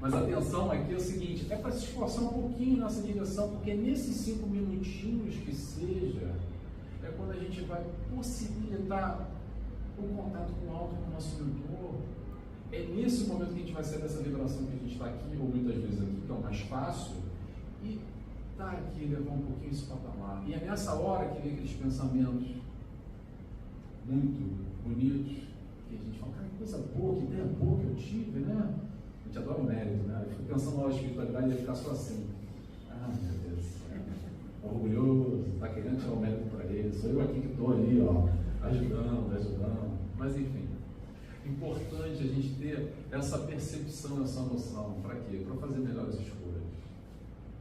Mas a atenção aqui é o seguinte, é para se esforçar um pouquinho nessa direção, porque nesses 5 minutinhos que seja, é quando a gente vai possibilitar o contato com o alto, com o nosso mentor. É nesse momento que a gente vai sair dessa vibração que a gente está aqui, ou muitas vezes aqui, que é o mais fácil, e tá aqui, levar um pouquinho esse patamar. E é nessa hora que vem aqueles pensamentos muito bonitos, que a gente fala, cara, que coisa boa, que ideia boa que eu tive, né? A gente adora o mérito, né? Eu fico pensando na hora de espiritualidade e ia ficar só assim. Ah, meu Deus. Orgulhoso, está querendo tirar o mérito para ele. Sou eu aqui que estou ali, ó, ajudando. Mas enfim, importante a gente ter essa percepção, essa noção. Para quê? Para fazer melhores escolhas.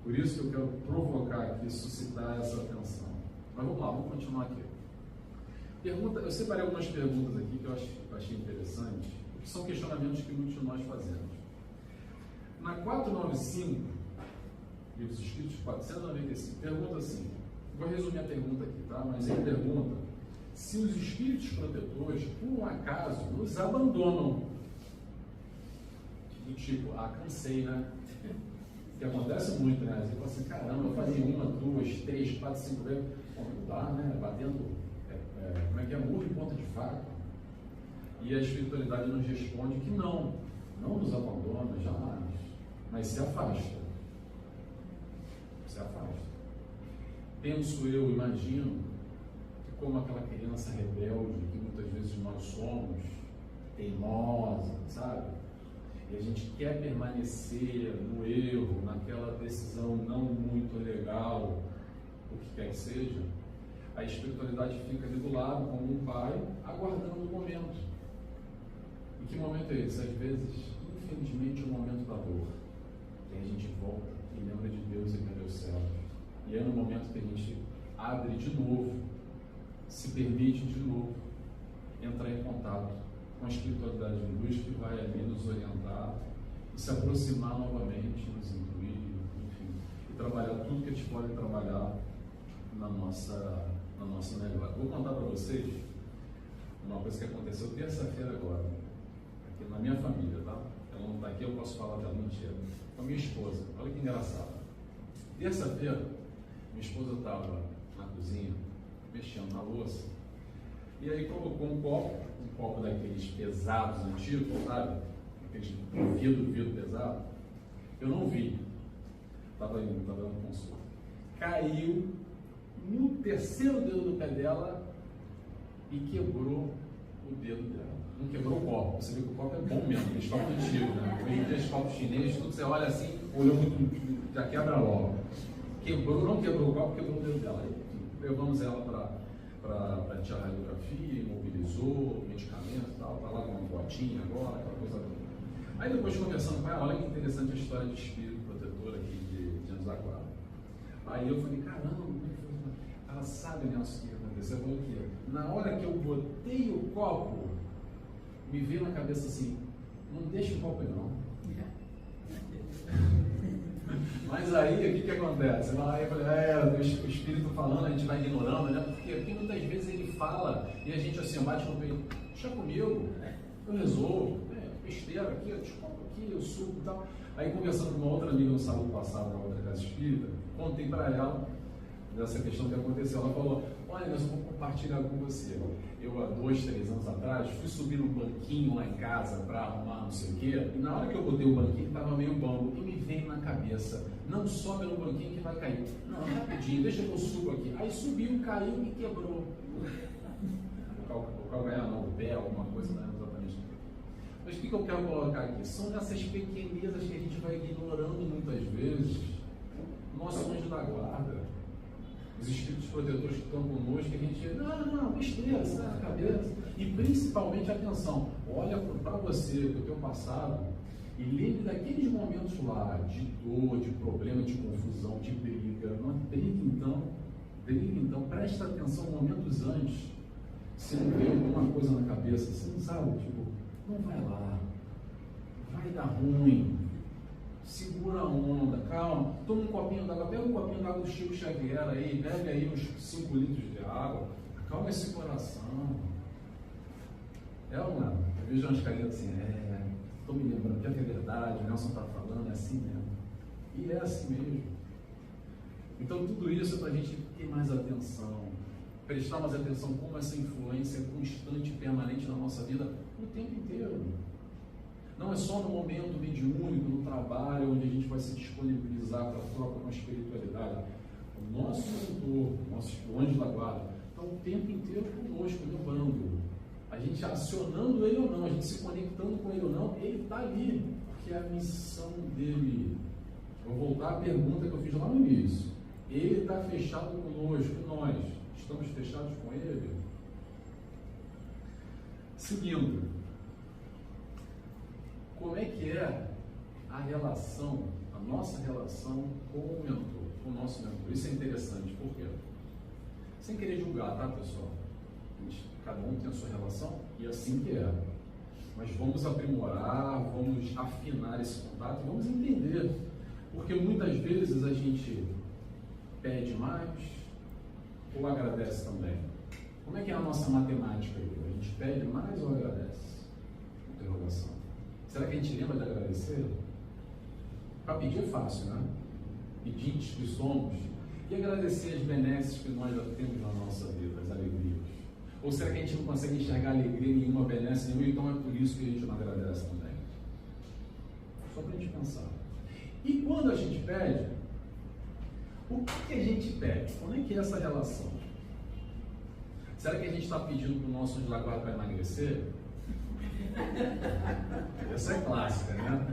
Por isso que eu quero provocar aqui, suscitar essa atenção. Mas vamos lá, vamos continuar aqui. Eu separei algumas perguntas aqui que eu achei interessantes, que são questionamentos que muitos de nós fazemos. Na 495, Livros Espíritos 495, pergunta assim, vou resumir a pergunta aqui, tá? Mas ele pergunta se os espíritos protetores, por um acaso, nos abandonam. Do tipo, cansei, né? Que acontece muito, né? Você fala assim, caramba, eu fazia 1, 2, 3, 4, 5 vezes. Bom, não dá, né? Batendo, como é que é? Murro em ponta de faca. E a espiritualidade nos responde que não nos abandona jamais, mas se afasta. Se afasta. Penso eu, imagino, que como aquela criança rebelde que muitas vezes nós somos, teimosa, sabe? E a gente quer permanecer no erro, naquela decisão não muito legal, o que quer que seja, a espiritualidade fica ali do lado, como um pai, aguardando o momento. E que momento é esse? Às vezes, infelizmente, é o momento da dor. E aí a gente volta e lembra de Deus e cadê o céu. E é no momento que a gente abre de novo, se permite de novo entrar em contato com a espiritualidade de luz que vai ali nos orientar e se aproximar novamente, nos incluir, enfim, e trabalhar tudo que a gente pode trabalhar na nossa negócio. Vou contar para vocês uma coisa que aconteceu terça-feira agora, aqui na minha família, tá? Ela não está aqui, eu posso falar dela, mentira. Com a minha esposa, olha que engraçado. Terça-feira, minha esposa estava na cozinha, mexendo na louça, e aí colocou um copo daqueles pesados antigos, sabe? Aqueles vidro pesado. Eu não vi. Estava dando consulta. Caiu no terceiro dedo do pé dela e quebrou o dedo dela. Não quebrou o copo. Você vê que o copo é bom mesmo, aqueles copos antigos, né? Hoje em dia, os copos chineses, tudo você olha assim, olhou muito, já quebra logo. Não quebrou o copo, quebrou o dedo dela. Aí, levamos ela para tirar a radiografia, imobilizou, medicamento e tal, está lá com uma botinha agora, aquela coisa toda. Aí depois conversando com ela, olha que interessante a história de espírito protetor aqui de Anzaguara. Aí eu falei, caramba, ela sabe, Nelson, o que aconteceu? Ela falou que na hora que eu botei o copo, me veio na cabeça assim, não deixa o copo aí não. Mas aí, o que acontece? Aí eu falei, o espírito falando, a gente vai ignorando, né? Porque muitas vezes ele fala e a gente assim, bate no peito, deixa comigo, eu resolvo, besteira aqui, eu te compro aqui, eu subo e tal. Aí conversando com uma outra amiga no sábado passado, na outra casa espírita, contei para ela dessa questão que aconteceu. Ela falou, olha, eu vou compartilhar com você. Eu, há 2, 3 anos atrás, fui subir num banquinho lá em casa para arrumar não sei o quê, e na hora que eu botei o banquinho, estava meio bambo, e me veio na cabeça, não sobe no banquinho que vai cair. Não, rapidinho, deixa que eu subo aqui. Aí subiu, caiu e quebrou. O calcanhar não, o pé, alguma coisa, não é exatamente. Mas o que eu quero colocar aqui? São essas pequenezas que a gente vai ignorando muitas vezes. Nosso anjo da guarda. Os espíritos protetores que estão conosco, que a gente, não, besteira, sai na cabeça. E principalmente, atenção, olha para você, do teu passado, e lembre daqueles momentos lá, de dor, de problema, de confusão, de briga. Não briga então, presta atenção momentos antes. Se não vem alguma coisa na cabeça, você não sabe, tipo, não vai lá, vai dar ruim. Segura a onda, calma, toma um copinho d'água, pega um copinho d'água do Chico Xavier aí, bebe aí uns 5 litros de água, calma esse coração. Eu vejo umas carinhas assim, estou me lembrando, que é verdade, o Nelson está falando, é assim mesmo. E é assim mesmo. Então tudo isso é para a gente ter mais atenção, prestar mais atenção como essa influência é constante e permanente na nossa vida o tempo inteiro. Não é só no momento mediúnico, no trabalho, onde a gente vai se disponibilizar para a troca com a espiritualidade. O nosso mentor, o anjo da guarda, está o tempo inteiro conosco, lembrando. A gente acionando ele ou não, a gente se conectando com ele ou não, ele está ali, porque é a missão dele. Vou voltar à pergunta que eu fiz lá no início. Ele está fechado conosco, nós estamos fechados com Ele? Seguindo, como é que é a relação, a nossa relação com o mentor, com o nosso mentor? Isso é interessante, por quê? Sem querer julgar, tá, pessoal? Cada um tem a sua relação e assim que é. Mas vamos aprimorar, vamos afinar esse contato, vamos entender. Porque muitas vezes a gente pede mais ou agradece também. Como é que é a nossa matemática aí? A gente pede mais ou agradece? Interrogação. Será que a gente lembra de agradecer? Para pedir é fácil, né? Pedintes que somos. E agradecer as benesses que nós já temos na nossa vida, as alegrias. Ou será que a gente não consegue enxergar alegria nenhuma, benesse nenhuma, então é por isso que a gente não agradece também? Só para a gente pensar. E quando a gente pede, o que a gente pede? Como é que é essa relação? Será que a gente está pedindo para o nosso anjo da guarda para emagrecer? Essa é clássica, né?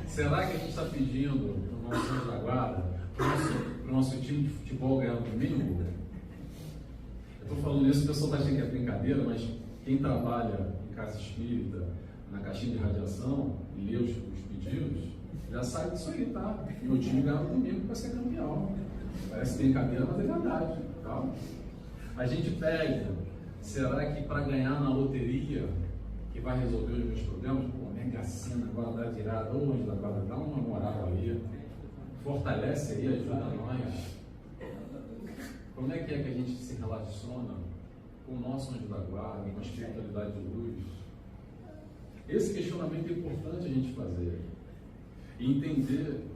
Será que a gente está pedindo para o nosso anjo da guarda, para o nosso time de futebol ganhar no domingo? Eu estou falando isso, o pessoal está achando que é brincadeira, mas quem trabalha em casa espírita, na caixinha de radiação, e lê os pedidos, já sabe disso aí, tá? Meu time ganha no domingo para ser campeão. Parece brincadeira, mas é verdade, tá? A gente pede, será que para ganhar na loteria, que vai resolver os meus problemas, pô, Mega Sena, agora dá virada, ô anjo da guarda, dá uma moral aí, fortalece aí, ajuda nós. Como é que a gente se relaciona com o nosso anjo da guarda, com a espiritualidade de luz? Esse questionamento é importante a gente fazer e entender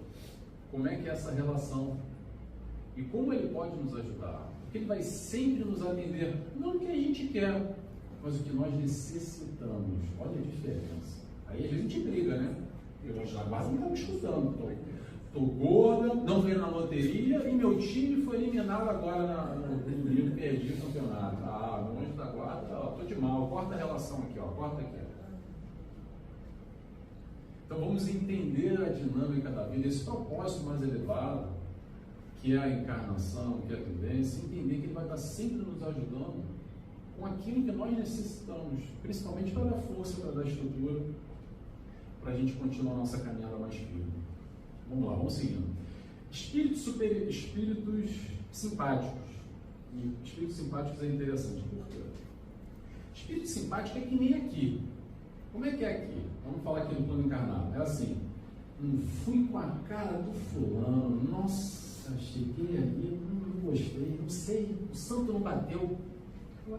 como é que é essa relação e como ele pode nos ajudar. Porque ele vai sempre nos atender, não o que a gente quer, mas o que nós necessitamos. Olha a diferença. Aí às vezes a gente briga, né? Eu anjo da guarda não está me escutando. Estou gorda, não veio na loteria e meu time foi eliminado agora no domingo, perdi o campeonato. Ah, meu anjo da guarda, estou de mal, corta a relação aqui, ó, corta aqui. Então vamos entender a dinâmica da vida, esse propósito mais elevado, que é a encarnação, que é a vivência, entender que ele vai estar sempre nos ajudando com aquilo que nós necessitamos, principalmente para dar força, para dar estrutura, para a gente continuar a nossa caminhada mais firme. Vamos lá, vamos seguindo. Espíritos simpáticos. E espíritos simpáticos é interessante. Por quê? Espírito simpático é que nem aqui. Como é que é aqui? Vamos falar aqui no plano encarnado. É assim, não fui com a cara do fulano, nossa, cheguei ali, não gostei, não sei, o santo não bateu. O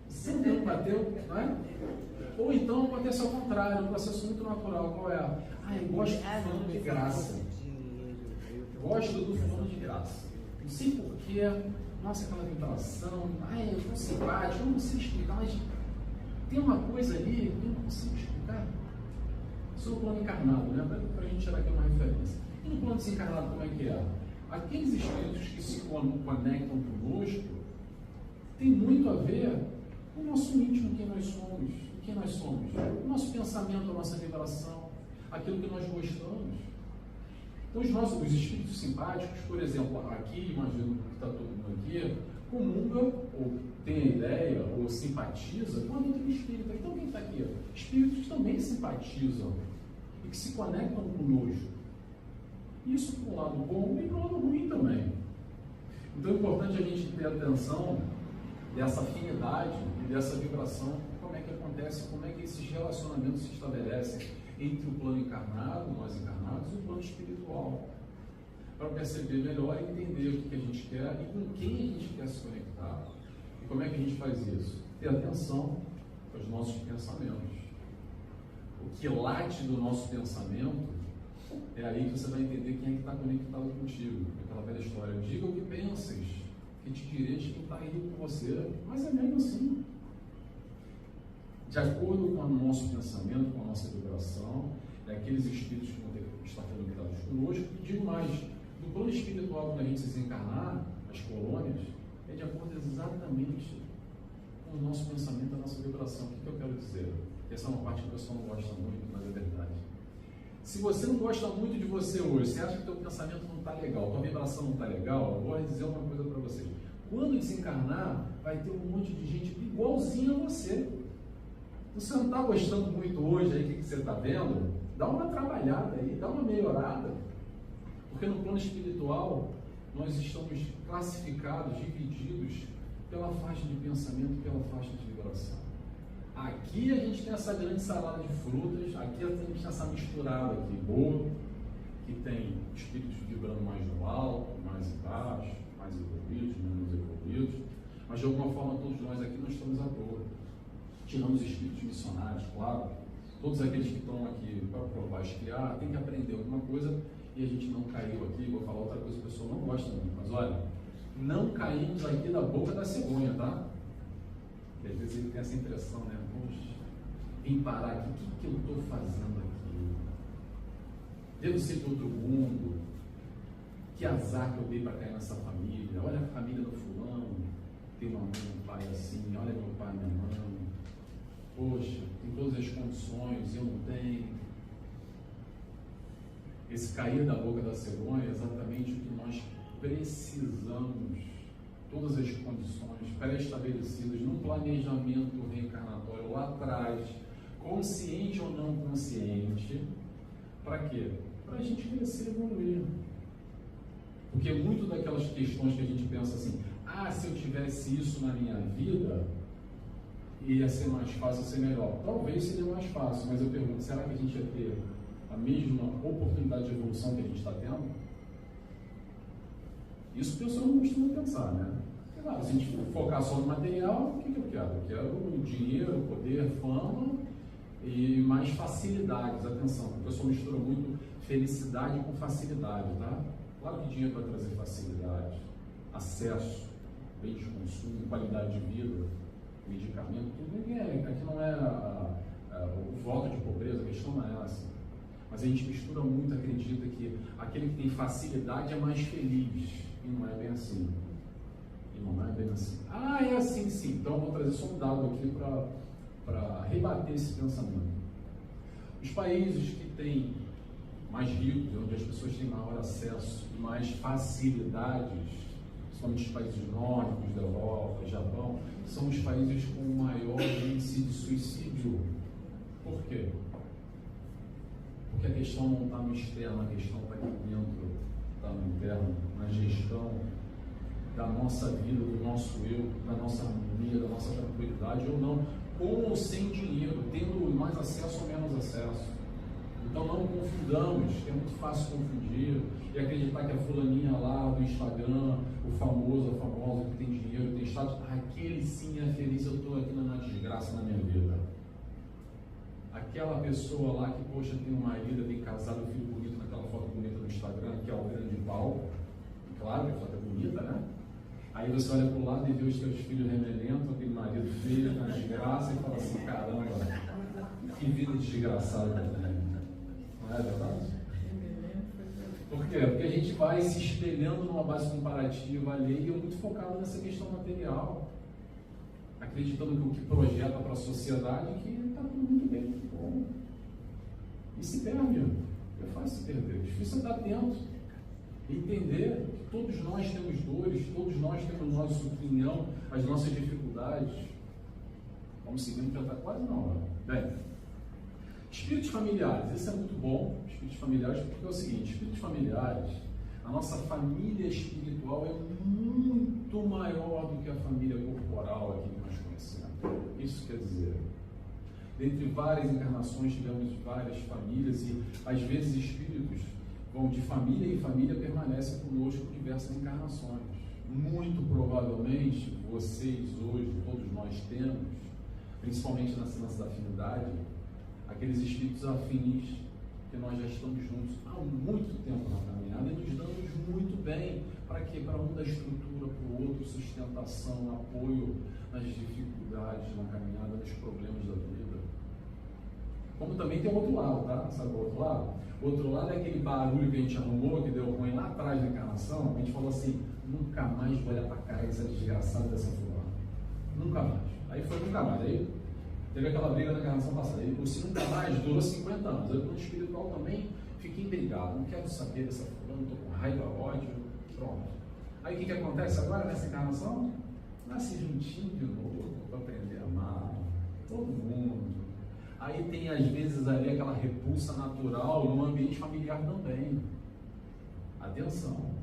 santo não bateu, não é? Ou então acontece ao contrário, um processo muito natural. Qual é? Ah, eu gosto do fulano de graça. Gosto do fulano de graça. Não sei porquê, nossa, aquela vibração, eu estou simpático, eu não sei explicar, mas tem uma coisa ali que eu não consigo explicar. Isso no plano encarnado, né? Para a gente tirar aqui uma referência. E no plano desencarnado, como é que é? Aqueles espíritos que se conectam conosco tem muito a ver com o nosso íntimo, quem nós somos, o nosso pensamento, a nossa vibração, aquilo que nós gostamos. Então os espíritos simpáticos, por exemplo, aqui, imagino que está todo mundo aqui, comunga, ou tem a ideia, ou simpatiza com a doutrina espírita. Então quem está aqui? Espíritos também simpatizam e que se conectam conosco. Isso para um lado bom e para um lado ruim também. Então é importante a gente ter atenção dessa afinidade e dessa vibração, como é que acontece, como é que esses relacionamentos se estabelecem entre o plano encarnado, nós encarnados, e o plano espiritual, para perceber melhor e entender o que a gente quer e com quem a gente quer se conectar. E como é que a gente faz isso? Ter atenção aos nossos pensamentos. O que late do nosso pensamento é aí que você vai entender quem é que está conectado contigo. Aquela velha história, diga o que pensas, que te direis quem está aí com você. Mas é mesmo assim. De acordo com o nosso pensamento, com a nossa vibração, é aqueles espíritos que vão ter que estar conectados conosco. E digo mais, no plano espiritual, quando a gente se desencarnar, as colônias, é de acordo exatamente com o nosso pensamento, a nossa vibração. O que eu quero dizer? Essa é uma parte que o pessoal não gosta muito, mas é verdade. Se você não gosta muito de você hoje, você acha que teu pensamento não está legal, tua vibração não está legal, eu vou dizer uma coisa para vocês. Quando desencarnar, vai ter um monte de gente igualzinha a você. Você não está gostando muito hoje aí, o que você está vendo? Dá uma trabalhada aí, dá uma melhorada. Porque no plano espiritual, nós estamos classificados, divididos pela faixa de pensamento e pela faixa de vibração. Aqui a gente tem essa grande salada de frutas, aqui a gente tem essa misturada aqui, boa, que tem espíritos vibrando mais no alto, mais embaixo, mais evoluídos, menos evoluídos, mas de alguma forma todos nós aqui não estamos à toa. Tirando os espíritos missionários, claro, todos aqueles que estão aqui para provar, esquiar, tem que aprender alguma coisa e a gente não caiu aqui. Vou falar outra coisa que o pessoal não gosta muito, mas olha, não caímos aqui da boca da cegonha, tá? E às vezes ele tem essa impressão, né? Poxa, vim parar aqui, o que eu estou fazendo aqui? Devo ser de outro mundo? Que azar que eu dei para cair nessa família? Olha a família do fulano, tem uma mãe e um pai assim, olha meu pai e minha mãe. Poxa, tem todas as condições, eu não tenho. Esse cair da boca da cegonha é exatamente o que nós precisamos. Todas as condições pré-estabelecidas no planejamento reencarnatório lá atrás, consciente ou não consciente, para quê? Para a gente crescer e evoluir. Porque muito daquelas questões que a gente pensa assim, se eu tivesse isso na minha vida, ia ser mais fácil, ia ser melhor. Talvez seria mais fácil, mas eu pergunto, será que a gente ia ter a mesma oportunidade de evolução que a gente está tendo? Isso o pessoal não costuma pensar, né? Claro, se a gente focar só no material, o que eu quero? Eu quero dinheiro, poder, fama e mais facilidades. Atenção, o pessoal mistura muito felicidade com facilidade, tá? Claro que dinheiro vai trazer facilidade, acesso, bens de consumo, qualidade de vida, medicamento, tudo. Aqui não é o voto de pobreza, a questão não é essa. Mas a gente mistura muito, acredita que aquele que tem facilidade é mais feliz. E não é bem assim. É assim sim. Então eu vou trazer só um dado aqui para rebater esse pensamento. Os países que têm mais ricos, onde as pessoas têm maior acesso e mais facilidades, principalmente os países nórdicos da Europa, Japão, são os países com maior índice de suicídio. Por quê? Porque a questão não está no externo, a questão está aqui dentro, está no interno, na gestão da nossa vida, do nosso eu, da nossa harmonia, da nossa tranquilidade, ou não, com ou sem dinheiro, tendo mais acesso ou menos acesso. Então não confundamos, é muito fácil confundir e acreditar que a fulaninha lá do Instagram, o famoso, a famosa que tem dinheiro, tem status, aquele sim é feliz, eu estou aqui na desgraça na minha vida. Aquela pessoa lá que, poxa, tem um marido, tem casado, um filho bonito naquela foto bonita no Instagram, que é o grande pau, claro que a foto é bonita, né? Aí você olha para o lado e vê os teus filhos remelentos, aquele marido feio, na desgraça, e fala assim, caramba, que vida desgraçada que tem. Não é verdade? Por quê? Porque a gente vai se espelhando numa base comparativa alheia, muito focado nessa questão material, acreditando que o que projeta para a sociedade é que está tudo muito bem, muito bom. E se perde. É fácil se perder. É difícil estar atento. Entender que todos nós temos dores, todos nós temos nosso opinião, as nossas dificuldades. Vamos seguindo, já está quase na hora. Bem, espíritos familiares, isso é muito bom, espíritos familiares, porque é o seguinte, espíritos familiares, a nossa família espiritual é muito maior do que a família corporal aqui que nós conhecemos. Isso quer dizer, dentre várias encarnações tivemos várias famílias e às vezes espíritos vão de família em família, permanecem conosco diversas encarnações. Muito provavelmente vocês hoje, todos nós temos, principalmente na ciência da afinidade, aqueles espíritos afins que nós já estamos juntos há muito tempo na caminhada e nos damos muito bem. Para quê? Para um dar estrutura, para o outro sustentação, apoio nas dificuldades na caminhada, nos problemas da vida. Como também tem o outro lado, tá? Sabe o outro lado? O outro lado é aquele barulho que a gente arrumou, que deu ruim lá atrás da encarnação, a gente falou assim, nunca mais vou olhar para a cara dessa desgraçada dessa fulana. Nunca mais. Aí foi nunca mais. Aí Teve aquela briga na encarnação passada. O se nunca mais durou 50 anos. Eu, no espiritual também, fiquei intrigado. Não quero saber dessa fulana, estou com raiva, ódio. Pronto. Aí o que acontece agora nessa encarnação? Nasce juntinho de novo para aprender a amar. Todo mundo. Aí tem às vezes ali aquela repulsa natural no ambiente familiar também. Atenção.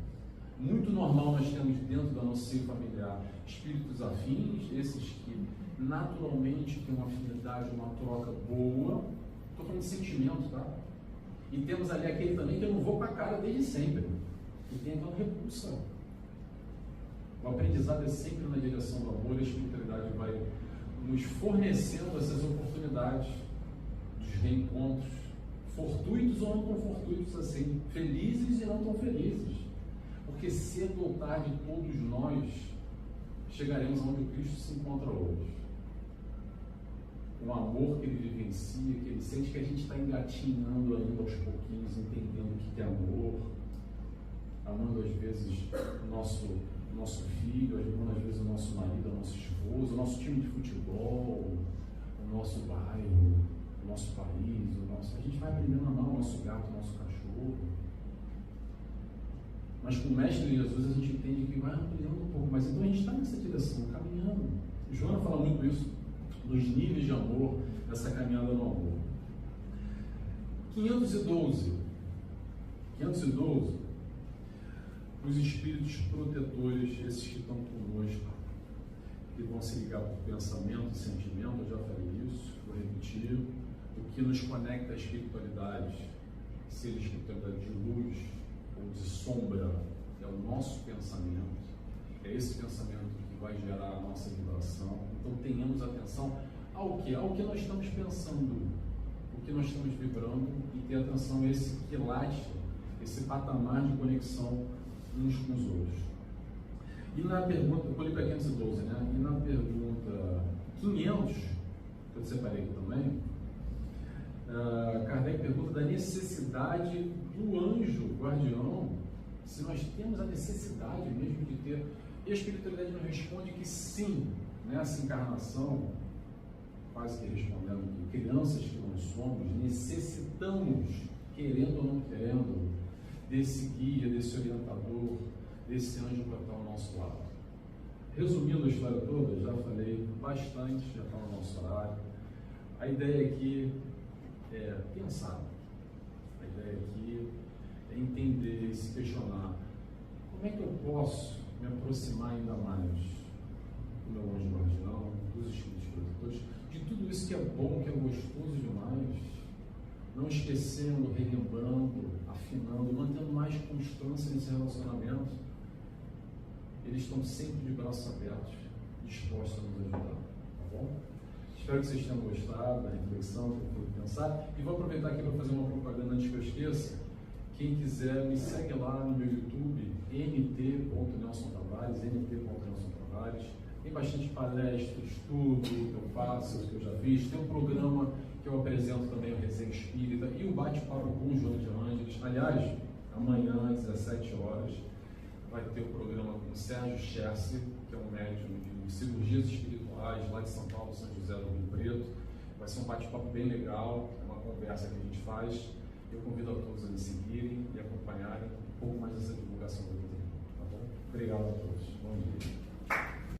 Muito normal nós temos dentro do nosso seio familiar espíritos afins, esses que naturalmente têm uma afinidade, uma troca boa. Estou falando de sentimento, tá? E temos ali aquele também que eu não vou para a cara desde sempre. E tem aquela repulsa. O aprendizado é sempre na direção do amor, a espiritualidade vai nos fornecendo essas oportunidades dos reencontros, fortuitos ou não tão fortuitos assim, felizes e não tão felizes. Porque cedo ou tarde todos nós chegaremos onde o Cristo se encontra hoje. O amor que ele vivencia, que ele sente, que a gente está engatinhando ainda aos pouquinhos, entendendo o que é amor, amando às vezes o nosso filho, amando às vezes o nosso marido, o nosso esposo, o nosso time de futebol, o nosso bairro, o nosso país, a gente vai aprendendo a amar o nosso gato, o nosso cachorro. Mas com o Mestre Jesus a gente entende que vai ampliando um pouco, mas então a gente está nessa direção, caminhando. O Joana fala muito isso, dos níveis de amor, dessa caminhada no amor. 512. Os espíritos protetores, esses que estão conosco, que vão se ligar por pensamento e sentimento, eu já falei isso, vou repetir. O que nos conecta à espiritualidade, seja espiritualidade de luz ou de sombra, é o nosso pensamento. É esse pensamento que vai gerar a nossa vibração. Então tenhamos atenção ao que nós estamos pensando, o que nós estamos vibrando, e ter atenção a esse quilate, esse patamar de conexão uns com os outros. E na pergunta, eu falei para 512, né? E na pergunta 500, que eu separei aqui também, Kardec pergunta da necessidade do anjo guardião, se nós temos a necessidade mesmo de ter. E a espiritualidade nos responde que sim, nessa encarnação, quase que respondendo que crianças que nós somos, necessitamos, querendo ou não querendo, desse guia, desse orientador, desse anjo para estar ao nosso lado. Resumindo a história toda, já falei bastante, já está no nosso horário. A ideia aqui é pensar. A ideia aqui é entender e se questionar. Como é que eu posso me aproximar ainda mais do meu anjo guardião, dos espíritos protetores, de tudo isso que é bom, que é gostoso demais, não esquecendo, relembrando, afinando, mantendo mais constância nesse relacionamento. Eles estão sempre de braços abertos, dispostos a nos ajudar, tá bom? Espero que vocês tenham gostado da reflexão, que eu fui pensar, e vou aproveitar aqui para fazer uma propaganda antes que eu esqueça. Quem quiser, me segue lá no meu YouTube, nt.Nelson Tavares, nt.Nelson Tavares. Tem bastante palestras, estudo que eu faço, que eu já fiz. Tem um programa que eu apresento também, o Resenha Espírita, e o bate-papo com o Joana de Ângeles. Aliás, amanhã, às 17 horas, vai ter o programa com o Sérgio Cherce, que é um médium de cirurgias espirituais, lá de São Paulo, São José do Rio Preto. Vai ser um bate-papo bem legal, é uma conversa que a gente faz. Eu convido a todos a me seguirem e acompanharem um pouco mais dessa divulgação do vídeo. Tá bom? Obrigado a todos. Bom dia.